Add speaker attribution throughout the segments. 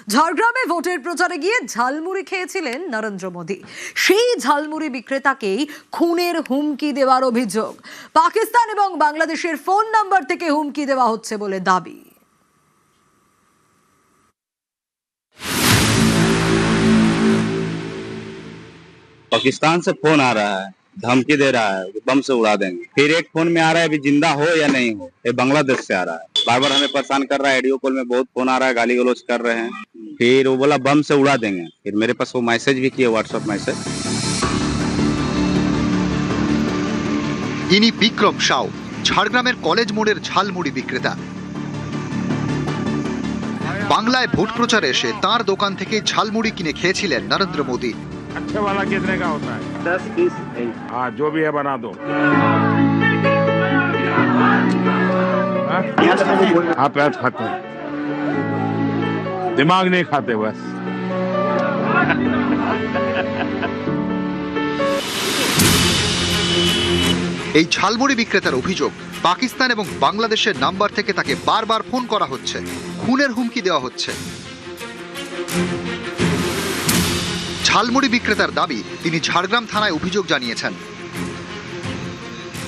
Speaker 1: ঝাড়গ্রামে ভোটের প্রচারে গিয়ে ঝালমুড়ি খেয়েছিলেন নরেন্দ্র মোদী। সেই ঝালমুড়ি বিক্রেতাকেই খুনের হুমকি দেওয়ার অভিযোগ। পাকিস্তান এবং বাংলাদেশের ফোন নাম্বার থেকে হুমকি দেওয়া হচ্ছে বলে দাবি।
Speaker 2: पाकिस्तान से फोन आ रहा है, धमकी दे रहा है कि बम से उड़ा देंगे। फिर एक फोन में आ रहा है अभी जिंदा हो या नहीं हो, ये बांग्लादेश से आ रहा है। बार बार हमें परेशान कर रहा है, ऑडियो कॉल में बहुत फोन आ रहा है, गाली गलौज कर रहे हैं। फिर वो बोला बम से उड़ा देंगे। फिर मेरे पास वो मैसेज भी किया, व्हाट्सएप मैसेज।
Speaker 3: ইনি বিক্রম সাউ, ঝাড়গ্রামের কলেজ মোড়ের ঝালমুড়ি বিক্রেতা। বাংলায় ভোট প্রচারে এসে তার দোকান থেকে ঝালমুড়ি কিনে খেয়েছিলেন নরেন্দ্র মোদী।
Speaker 4: अच्छे वाला कितने का होता है?
Speaker 5: 10-20।
Speaker 4: हाँ, जो भी है बना दो। हाँ, प्याज खाते हैं, दिमाग नहीं खाते बस।
Speaker 3: এই ঝালমুড়ি বিক্রেতার অভিযোগ, পাকিস্তান এবং বাংলাদেশের নাম্বার থেকে তাকে বারবার ফোন করা হচ্ছে, খুনের হুমকি দেওয়া হচ্ছে। ঝালমুড়ি বিক্রেতার দাবি, তিনি ঝাড়গ্রাম থানায় অভিযোগ জানিয়েছেন।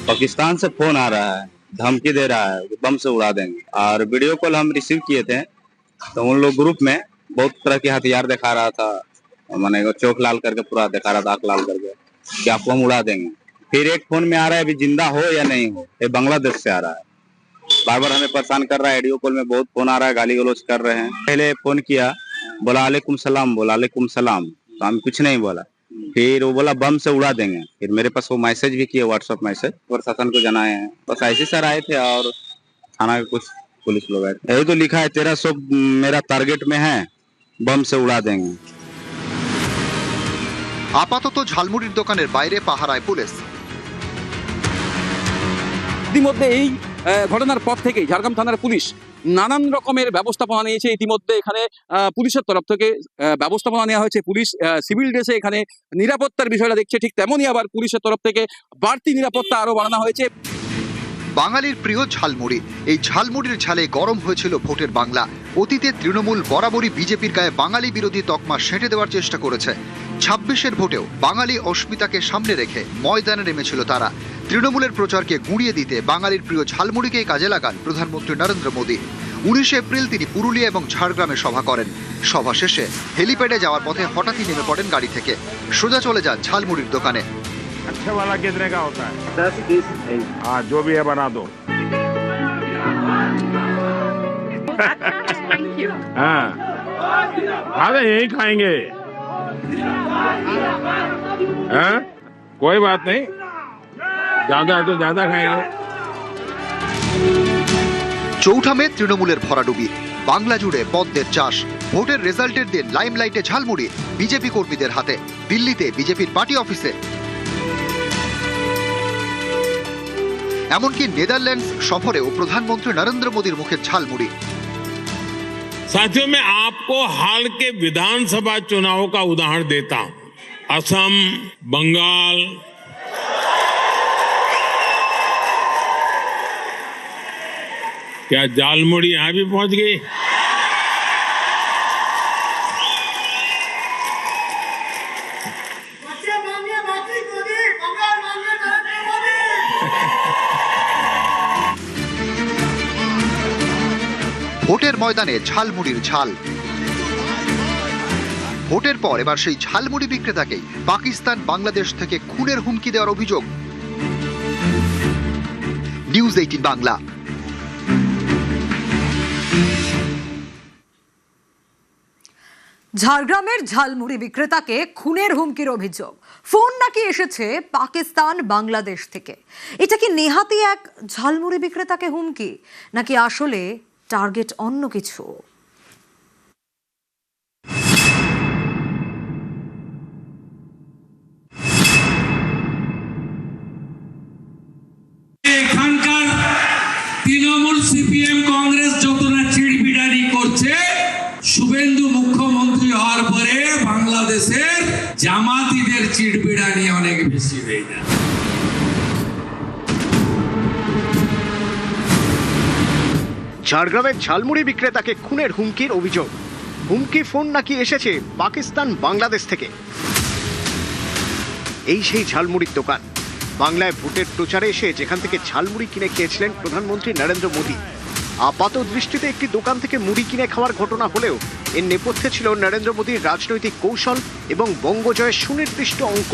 Speaker 2: पाकिस्तान से फोन आ रहा है, धमकी दे रहा है कि बम से उड़ा देंगे। और वीडियो कॉल हम रिसीव किए थे, तो उन लोग ग्रुप में बहुत तरह के हथियार दिखा रहा था, माने चौक लाल करके पूरा दिखा रहा था, आंख लाल करके कि आपको हम उड़ा देंगे। फिर एक फोन में आ रहा है अभी जिंदा हो या नहीं हो, ये बांग्लादेश से आ रहा है। बार बार हमें परेशान कर रहा है, ऑडियो कॉल में बहुत फोन आ रहा है, गाली गलौज कर रहे हैं। पहले फोन किया, बोला वालेकुम सलाम, बोला वालेकुम सलाम, तो हम कुछ नहीं बोला। फिर वो बोला बम से उड़ा देंगे। फिर मेरे पास वो मैसेज भी किया, व्हाट्सएप मैसेज, प्रशासन को जनाए हैं। बस ऐसे सर आए थे और थाना के कुछ पुलिस लोग आए थे। यही तो लिखा है 1300 मेरा टारगेट में है, बम से उड़ा देंगे।
Speaker 3: আপাতত ঝালমুড়ির দোকানের বাইরে পাহারায় পুলিশ।
Speaker 6: ইতিমধ্যে এই ঘটনার পর থেকেই ঝাড়গ্রাম থানার পুলিশ নানান রকমের ব্যবস্থাপনা নিয়েছে। ইতিমধ্যে এখানে পুলিশের তরফ থেকে ব্যবস্থাপনা নেওয়া হয়েছে। পুলিশ সিভিল ড্রেসে এখানে নিরাপত্তার বিষয়টা দেখছে, ঠিক তেমনই আবার পুলিশের তরফ থেকে বাড়তি নিরাপত্তা আরো বাড়ানো হয়েছে।
Speaker 3: বাঙালির প্রিয় ঝালমুড়ি, এই ঝালমুড়ির ঝালে গরম হয়েছিল ভোটের বাংলা। অতীতে তৃণমূল বরাবরই বিজেপির গায়ে বাঙালি বিরোধী তকমা সেঁটে দেওয়ার চেষ্টা করেছে। 26-এর ভোটেও বাঙালি অস্মিতাকে সামনে রেখে ময়দানে নেমেছিল তারা। তৃণমূলের প্রচারকে গুঁড়িয়ে দিতে বাঙালির প্রিয় ঝালমুড়িকেই কাজে লাগান প্রধানমন্ত্রী নরেন্দ্র মোদী। 19 এপ্রিল তিনি পুরুলিয়া এবং ঝাড়গ্রামে সভা করেন। সভা শেষে হেলিপ্যাডে যাওয়ার পথে হঠাৎই নেমে পড়েন গাড়ি থেকে, সোজা চলে যান ঝালমুড়ির দোকানে।
Speaker 4: अच्छे वाला कितने का होता है?
Speaker 5: 10-20।
Speaker 4: हाँ, जो भी है बना दो। हाँ, अरे यही खाएंगे। हाँ, कोई बात नहीं, ज्यादा है तो ज्यादा खाएंगे।
Speaker 3: চৌঠা মে তৃণমূলের ভরাডুবি, বাংলা জুড়ে পদ্মের চাষ। ভোটের রেজাল্টের দিন লাইমলাইটে ঝালমুড়ি বিজেপি কর্মীদের হাতে। দিল্লিতে বিজেপির পার্টি অফিসে, এমনকি নেদারল্যান্ডস সফরেও প্রধানমন্ত্রী নরেন্দ্র মোদীর মুখে ঝালমুড়ি।
Speaker 7: साथियों, मैं आपको हाल के विधानसभा चुनाव का उदाहरण देता हूं। असम, बंगाल, क्या झालमुड़ी यहां भी पहुंच गई?
Speaker 3: ভোটের ময়দানে ঝালমুড়ির ঝাল। ভোটের পর এবার সেই ঝালমুড়ি বিক্রেতাকেই পাকিস্তান বাংলাদেশ থেকে খুনের হুমকি দেওয়ার অভিযোগ। নিউজ 18 বাংলা।
Speaker 1: ঝাড়গ্রামের ঝালমুড়ি বিক্রেতাকে খুনের হুমকির অভিযোগ। ফোন নাকি এসেছে পাকিস্তান বাংলাদেশ থেকে। এটা কি নেহাতি এক ঝালমুড়ি বিক্রেতাকে হুমকি, নাকি আসলে টার্গেট অন্য কিছু?
Speaker 8: এখানকার তৃণমূল, সিপিএম, কংগ্রেস যতটা চিড়বিড়ানি করছে, শুভেন্দু মুখ্যমন্ত্রী হওয়ার পরে বাংলাদেশের জামাতিদের চিড়বিড়ানি অনেক বেশি হয়ে যায়।
Speaker 9: ঝাড়গ্রামের ঝালমুড়ি বিক্রেতাকে খুনের হুমকির অভিযোগ।
Speaker 5: হুমকি ফোন নাকি এসেছে পাকিস্তান বাংলাদেশ থেকে। এই সেই ঝালমুড়ির দোকান, বাংলায় ভোটের প্রচারে এসে যেখান থেকে ঝালমুড়ি কিনে খেয়েছিলেন প্রধানমন্ত্রী নরেন্দ্র মোদী। আপাত দৃষ্টিতে একটি দোকান থেকে মুড়ি কিনে খাওয়ার ঘটনা হলেও এর নেপথ্যে ছিল নরেন্দ্র মোদীর রাজনৈতিক কৌশল এবং বঙ্গজয়ের সুনির্দিষ্ট অঙ্ক।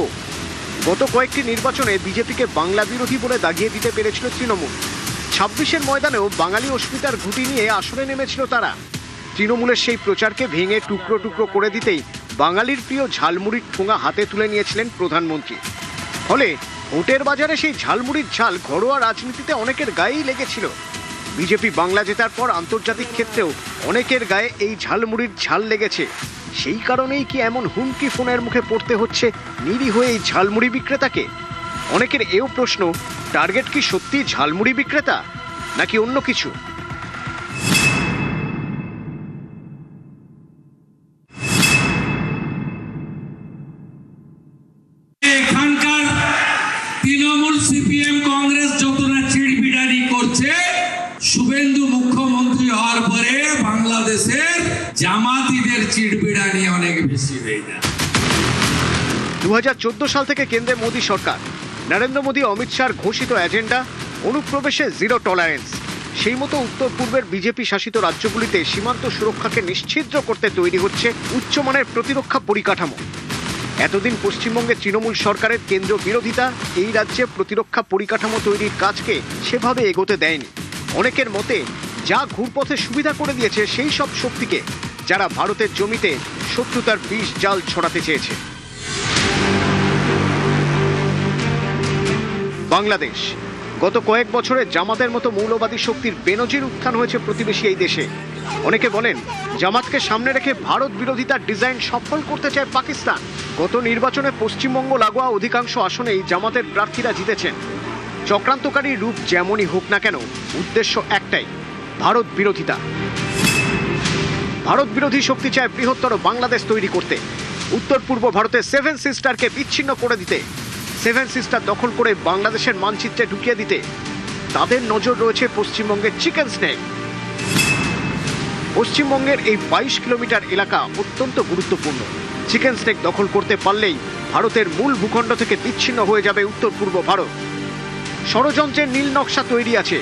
Speaker 5: গত কয়েকটি নির্বাচনে বিজেপিকে বাংলা বিরোধী বলে দাগিয়ে দিতে পেরেছিল তৃণমূল। 26-এর ময়দানেও বাঙালি অস্মিতার ঘুঁটি নিয়ে আসরে নেমেছিল তারা। তৃণমূলের সেই প্রচারকে ভেঙে টুকরো টুকরো করে দিতেই বাঙালির প্রিয় ঝালমুড়ির ঠোঙা হাতে তুলে নিয়েছিলেন প্রধানমন্ত্রী। ফলে ভোটের বাজারে সেই ঝালমুড়ির ঝাল ঘরোয়া রাজনীতিতে অনেকের গায়েই লেগেছিল। বিজেপি বাংলা জেতার পর আন্তর্জাতিক ক্ষেত্রেও অনেকের গায়ে এই ঝালমুড়ির ঝাল লেগেছে। সেই কারণেই কি এমন হুমকি ফোনের মুখে পড়তে হচ্ছে নিরীহ এই ঝালমুড়ি বিক্রেতাকে? অনেকের এও প্রশ্ন, টার্গেট কি সত্যি ঝালমুড়ি বিক্রেতা নাকি অন্য কিছু?
Speaker 8: এখানকার তৃণমূল সিপিএম কংগ্রেস যত না চিড়বিড়ানি করছে, শুভেন্দু মুখ্যমন্ত্রী হওয়ার পরে বাংলাদেশের জামাতিদের চিড়বিড়ানি অনেক বেশি হয়ে যায়।
Speaker 5: 2014 সাল থেকে কেন্দ্রে মোদী সরকার, নরেন্দ্র মোদী অমিত শাহর ঘোষিত এজেন্ডা অনুপ্রবেশে জিরো টলারেন্স। সেই মতো উত্তর পূর্বের বিজেপি শাসিত রাজ্যগুলিতে সীমান্ত সুরক্ষাকে নিশ্ছিদ্র করতে তৈরি হচ্ছে উচ্চমানের প্রতিরক্ষা পরিকাঠামো। এতদিন পশ্চিমবঙ্গে তৃণমূল সরকারের কেন্দ্র বিরোধিতা এই রাজ্যে প্রতিরক্ষা পরিকাঠামো তৈরির কাজকে সেভাবে এগোতে দেয়নি। অনেকের মতে যা ঘুরপথে সুবিধা করে দিয়েছে সেই সব শক্তিকে, যারা ভারতের জমিতে শত্রুতার বিষ জাল ছড়াতে চেয়েছে। বাংলাদেশ গত কয়েক বছরে জামাতের মতো মৌলবাদী শক্তির বেনজির উত্থান হয়েছে প্রতিবেশী এই দেশে। অনেকে বলেন জামাতকে সামনে রেখে ভারত বিরোধিতার ডিজাইন সফল করতে চায় পাকিস্তান। গত নির্বাচনে পশ্চিমবঙ্গ লাগোয়া অধিকাংশ আসনেই জামাতের প্রার্থীরা জিতেছেন। চক্রান্তকারী রূপ যেমনই হোক না কেন, উদ্দেশ্য একটাই, ভারত বিরোধিতা। ভারত বিরোধী শক্তি চায় বৃহত্তর বাংলাদেশ তৈরি করতে, উত্তর পূর্ব ভারতের 7 সিস্টারকে বিচ্ছিন্ন করে দিতে, 7 সিস্টার দখল করে বাংলাদেশের মানচিত্রে ঢুকিয়ে দিতে। তাদের নজর রয়েছে পশ্চিমবঙ্গের চিকেন স্নেক। পশ্চিমবঙ্গের এই 22 কিলোমিটার এলাকা অত্যন্ত গুরুত্বপূর্ণ। চিকেন স্নেক দখল করতে পারলেই ভারতের মূল ভূখণ্ড থেকে বিচ্ছিন্ন হয়ে যাবে উত্তর পূর্ব ভারত। ষড়যন্ত্রের নীল নকশা তৈরি আছে,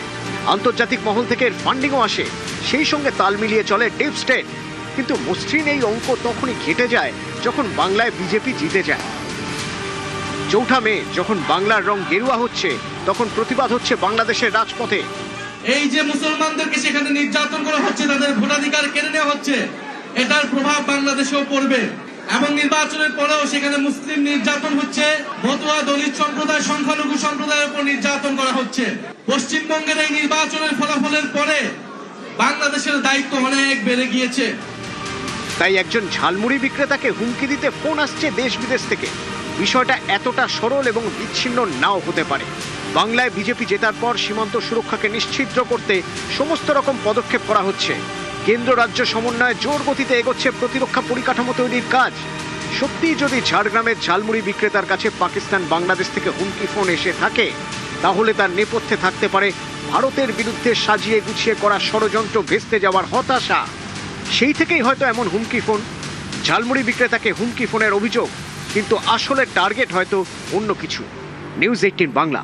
Speaker 5: আন্তর্জাতিক মহল থেকে এর ফান্ডিংও আসে, সেই সঙ্গে তাল মিলিয়ে চলে ডিপ স্টেট। কিন্তু মসৃণ এই অঙ্ক তখনই ঘেটে যায় যখন বাংলায় বিজেপি জিতে যায়। 4 মে যখন বাংলার রং গেরুয়া হচ্ছে, তখন প্রতিবাদ হচ্ছে বাংলাদেশের রাজপথে।
Speaker 9: এই যে মুসলমানদেরকে সেখানে নির্যাতন করা হচ্ছে, তাদের ভোটাধিকার কেড়ে নেওয়া হচ্ছে, এটার প্রভাব বাংলাদেশেও পড়বে। এবং নির্বাচনের পরেও সেখানে মুসলিম নির্যাতন হচ্ছে, মতুয়া দলিত সম্প্রদায়, সংখ্যালঘু সম্প্রদায়ের উপর নির্যাতন করা হচ্ছে। পশ্চিমবঙ্গের এই নির্বাচনের ফলাফলের পরে বাংলাদেশের দায়িত্ব অনেক বেড়ে গিয়েছে।
Speaker 5: তাই একজন ঝালমুড়ি বিক্রেতাকে হুমকি দিতে ফোন আসছে দেশ বিদেশ থেকে। বিষয়টা এতটা সরল এবং বিচ্ছিন্ন নাও হতে পারে। বাংলায় বিজেপি জেতার পর সীমান্ত সুরক্ষাকে নিশ্ছিদ্র করতে সমস্ত রকম পদক্ষেপ করা হচ্ছে। কেন্দ্র রাজ্য সমন্বয়ে জোর গতিতে এগোচ্ছে প্রতিরক্ষা পরিকাঠামো তৈরির কাজ। সত্যিই যদি ঝাড়গ্রামের ঝালমুড়ি বিক্রেতার কাছে পাকিস্তান বাংলাদেশ থেকে হুমকি ফোন এসে থাকে, তাহলে তার নেপথ্যে থাকতে পারে ভারতের বিরুদ্ধে সাজিয়ে গুছিয়ে করা ষড়যন্ত্র, ভেস্তে যাওয়ার হতাশা। সেই থেকেই হয়তো এমন হুমকি ফোন। ঝালমুড়ি বিক্রেতাকে হুমকি ফোনের অভিযোগ, কিন্তু আসলে টার্গেট হয়তো অন্য কিছু। নিউজ 18 বাংলা।